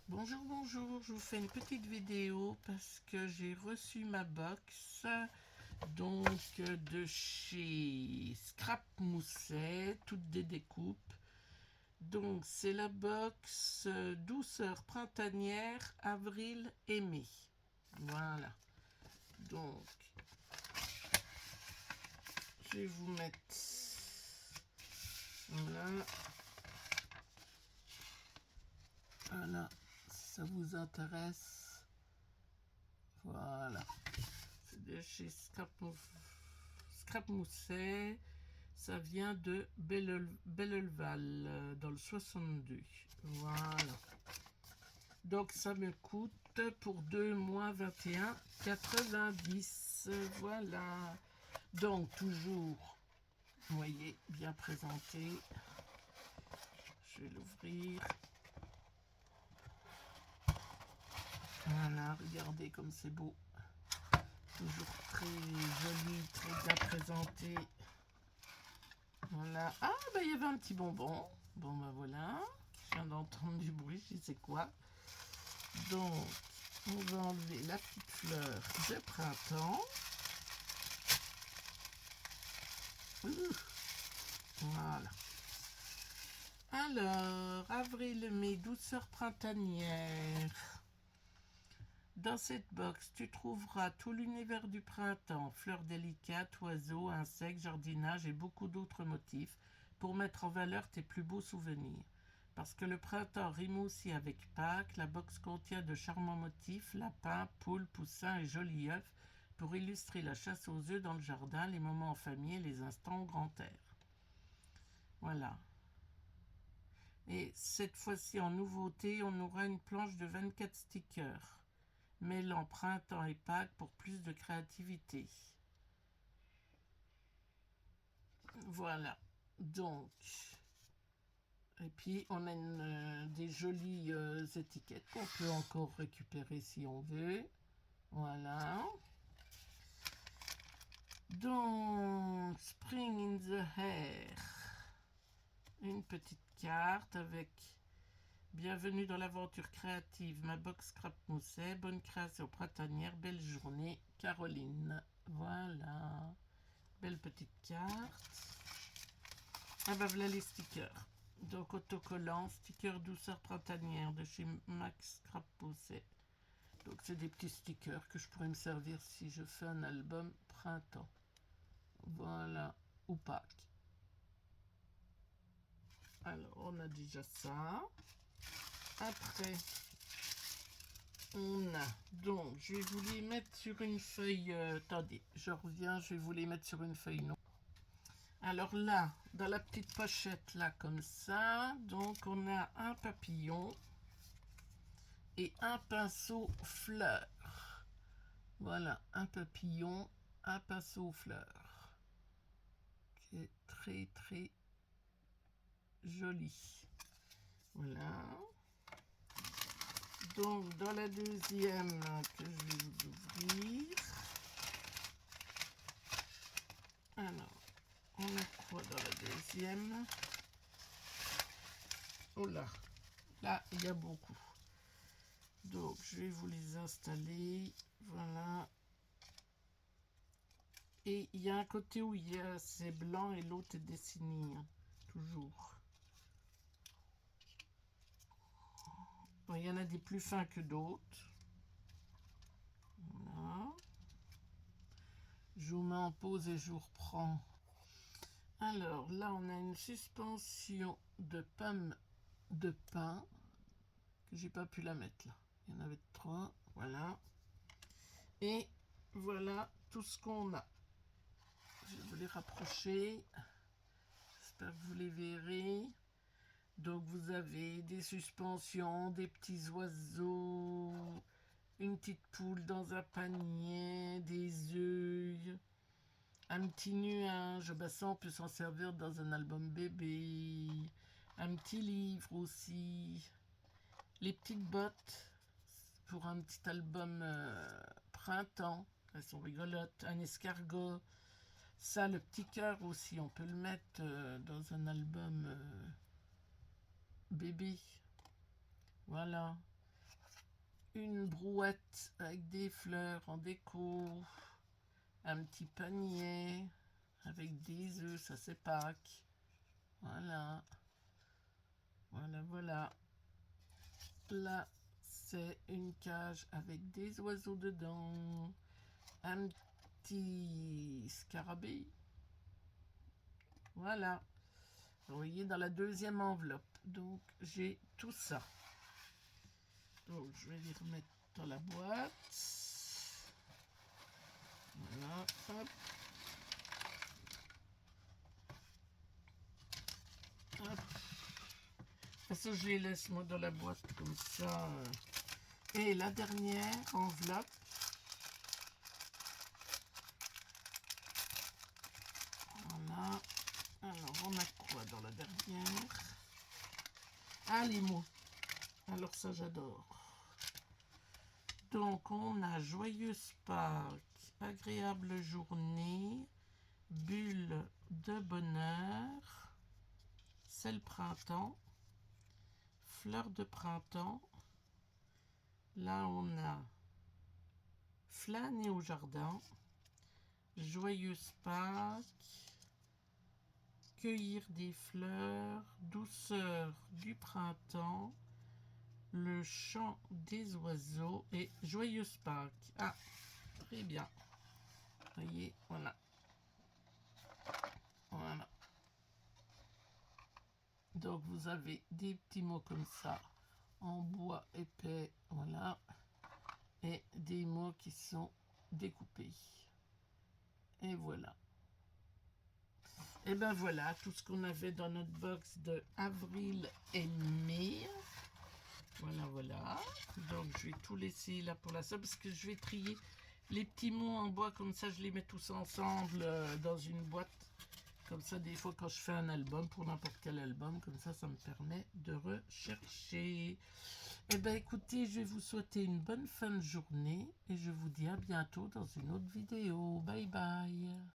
Bonjour, bonjour, je vous fais une petite vidéo parce que j'ai reçu ma box donc de chez Scrap Mousset, toutes des découpes. Donc c'est la box douceur printanière avril et mai. Voilà. Donc je vais vous mettre voilà. Voilà, si ça vous intéresse. Voilà. C'est de chez Scrap Mousset. Ça vient de Bellelval dans le 62. Voilà. Donc ça me coûte pour 2 mois 21,90. Voilà. Donc toujours, vous voyez, bien présenté. Je vais l'ouvrir. Voilà, regardez comme c'est beau. Toujours très joli, très bien présenté. Voilà. Ah, bah il y avait un petit bonbon. Bon, bah voilà. Je viens d'entendre du bruit, je sais quoi. Donc, on va enlever la petite fleur de printemps. Voilà. Alors, avril-mai, douceur printanière. Dans cette box, tu trouveras tout l'univers du printemps, fleurs délicates, oiseaux, insectes, jardinage et beaucoup d'autres motifs pour mettre en valeur tes plus beaux souvenirs. Parce que le printemps rime aussi avec Pâques, la box contient de charmants motifs, lapins, poules, poussins et jolis œufs pour illustrer la chasse aux œufs dans le jardin, les moments en famille et les instants au grand air. Voilà. Et cette fois-ci en nouveauté, on aura une planche de 24 stickers mêlant printemps et Pâques pour plus de créativité. Voilà. Donc, et puis on a des jolies étiquettes qu'on peut encore récupérer si on veut. Voilà. Donc, Spring in the Air. Une petite carte avec bienvenue dans l'aventure créative, ma box Scrap Mousset, bonne création printanière, belle journée, Caroline. Voilà. Belle petite carte. Ah bah voilà les stickers. Donc autocollant, sticker douceur printanière de chez Max Scrap Mousset. Donc c'est des petits stickers que je pourrais me servir si je fais un album printemps. Voilà. Ou Pâques. Alors on a déjà ça. Après, on a, donc, je vais vous les mettre sur une feuille, attendez, je reviens, je vais vous les mettre sur une feuille non. Alors là, dans la petite pochette, là, comme ça, donc on a un papillon et un pinceau fleur. Voilà, un papillon, un pinceau fleur. Qui est très, très joli. Voilà. Donc, dans la deuxième que je vais vous ouvrir, alors, on a quoi dans la deuxième? Oh là, là, il y a beaucoup. Donc, je vais vous les installer. Voilà. Et il y a un côté où il y a c'est blanc et l'autre est dessiné. Hein, toujours. Bon, il y en a des plus fins que d'autres. Voilà. Je vous mets en pause et je vous reprends. Alors, là, on a une suspension de pommes de pin que j'ai pas pu la mettre là. Il y en avait 3. Voilà. Et voilà tout ce qu'on a. Je vais vous les rapprocher. J'espère que vous les verrez. Donc vous avez des suspensions, des petits oiseaux, une petite poule dans un panier, des œufs, un petit nuage. Ben ça on peut s'en servir dans un album bébé. Un petit livre aussi. Les petites bottes pour un petit album printemps. Elles sont rigolotes. Un escargot. Ça, le petit cœur aussi, on peut le mettre dans un album bébé. Voilà. une brouette avec des fleurs en déco, un petit panier avec des œufs, ça c'est Pâques. Voilà. Voilà, voilà. Là, c'est une cage avec des oiseaux dedans. Un petit scarabée. Voilà. Vous voyez dans la deuxième enveloppe. Donc, j'ai tout ça. Donc, je vais les remettre dans la boîte. Voilà, hop. Hop. Ça, je les laisse moi dans la boîte comme ça. Et la dernière enveloppe. Voilà. Alors, on a quoi dans la dernière? Ah, les mots. Alors, ça, j'adore. Donc, on a joyeuse Pâques, agréable journée, bulle de bonheur, c'est le printemps, fleur de printemps. Là, on a flâner au jardin, joyeuse Pâques, cueillir des fleurs, douceur du printemps, le chant des oiseaux et joyeuse Pâques. Ah, très bien. Vous voyez, voilà. Voilà. Donc vous avez des petits mots comme ça en bois épais, voilà, et des mots qui sont découpés. Et voilà. Et ben voilà tout ce qu'on avait dans notre box de avril et mai. Voilà, voilà. Donc je vais tout laisser là pour la somme parce que je vais trier les petits mots en bois comme ça, je les mets tous ensemble dans une boîte. Comme ça, des fois, quand je fais un album, pour n'importe quel album, comme ça me permet de rechercher. Eh bien, écoutez, je vais vous souhaiter une bonne fin de journée et je vous dis à bientôt dans une autre vidéo. Bye bye.